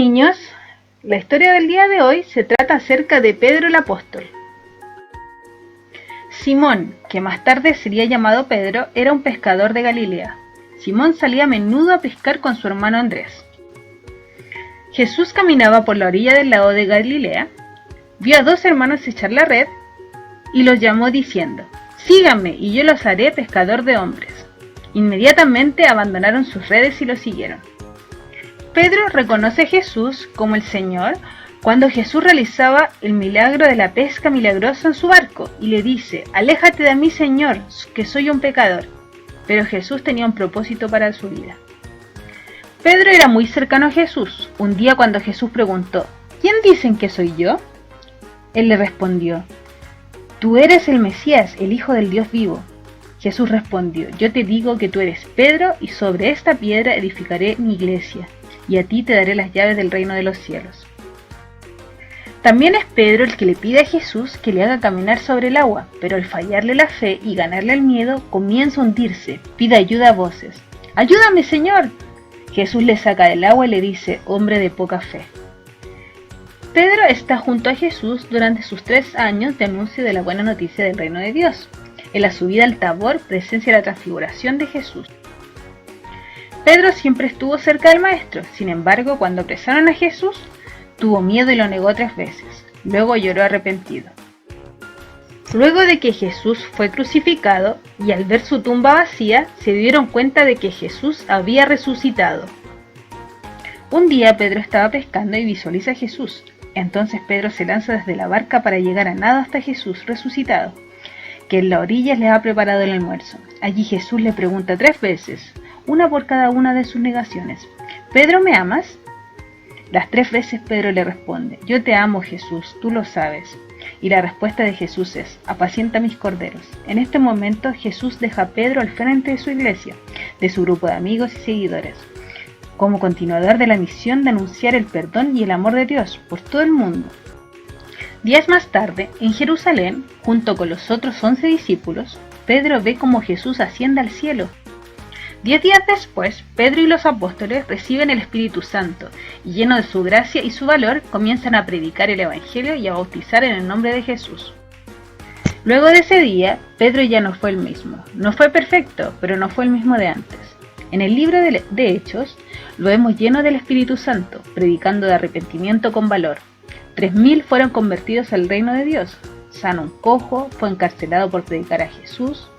niños, la historia del día de hoy se trata acerca de Pedro el apóstol. Simón, que más tarde sería llamado Pedro, era un pescador de Galilea. Simón salía a menudo a pescar con su hermano Andrés. Jesús caminaba por la orilla del lago de Galilea, vio a dos hermanos echar la red y los llamó diciendo: «Síganme y yo los haré pescador de hombres». Inmediatamente abandonaron sus redes y lo siguieron. Pedro reconoce a Jesús como el Señor cuando Jesús realizaba el milagro de la pesca milagrosa en su barco y le dice: «Aléjate de mí, Señor, que soy un pecador». Pero Jesús tenía un propósito para su vida. Pedro era muy cercano a Jesús. Un día, cuando Jesús preguntó: «¿Quién dicen que soy yo?», él le respondió: «Tú eres el Mesías, el Hijo del Dios vivo». Jesús respondió: «Yo te digo que tú eres Pedro, y sobre esta piedra edificaré mi iglesia, y a ti te daré las llaves del reino de los cielos». También es Pedro el que le pide a Jesús que le haga caminar sobre el agua, pero al fallarle la fe y ganarle el miedo, comienza a hundirse. Pide ayuda a voces: «¡Ayúdame, Señor!». Jesús le saca del agua y le dice: «Hombre de poca fe». Pedro está junto a Jesús durante sus 3 años de anuncio de la buena noticia del reino de Dios. En la subida al Tabor presencia la transfiguración de Jesús. Pedro siempre estuvo cerca del Maestro. Sin embargo, cuando apresaron a Jesús, tuvo miedo y lo negó 3 veces. Luego lloró arrepentido. Luego de que Jesús fue crucificado y al ver su tumba vacía, se dieron cuenta de que Jesús había resucitado. Un día Pedro estaba pescando y visualiza a Jesús. Entonces Pedro se lanza desde la barca para llegar a nado hasta Jesús resucitado, que en la orilla le ha preparado el almuerzo. Allí Jesús le pregunta 3 veces, una por cada una de sus negaciones: «¿Pedro, me amas?». Las 3 veces Pedro le responde: «Yo te amo, Jesús, tú lo sabes». Y la respuesta de Jesús es: «Apacienta mis corderos». En este momento Jesús deja a Pedro al frente de su iglesia, de su grupo de amigos y seguidores, como continuador de la misión de anunciar el perdón y el amor de Dios por todo el mundo. Días más tarde, en Jerusalén, junto con los otros 11 discípulos, Pedro ve cómo Jesús asciende al cielo. 10 días después, Pedro y los apóstoles reciben el Espíritu Santo, y llenos de su gracia y su valor, comienzan a predicar el Evangelio y a bautizar en el nombre de Jesús. Luego de ese día, Pedro ya no fue el mismo. No fue perfecto, pero no fue el mismo de antes. En el libro de Hechos, lo vemos lleno del Espíritu Santo, predicando de arrepentimiento con valor. 3000 fueron convertidos al reino de Dios. Sanó un cojo, fue encarcelado por predicar a Jesús.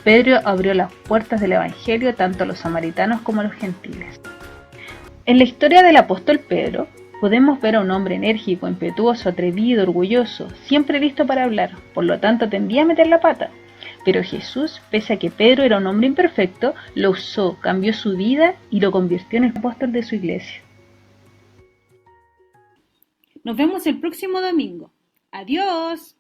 Pedro abrió las puertas del Evangelio tanto a los samaritanos como a los gentiles. En la historia del apóstol Pedro, podemos ver a un hombre enérgico, impetuoso, atrevido, orgulloso, siempre listo para hablar, por lo tanto tendía a meter la pata. Pero Jesús, pese a que Pedro era un hombre imperfecto, lo usó, cambió su vida y lo convirtió en el apóstol de su iglesia. Nos vemos el próximo domingo. ¡Adiós!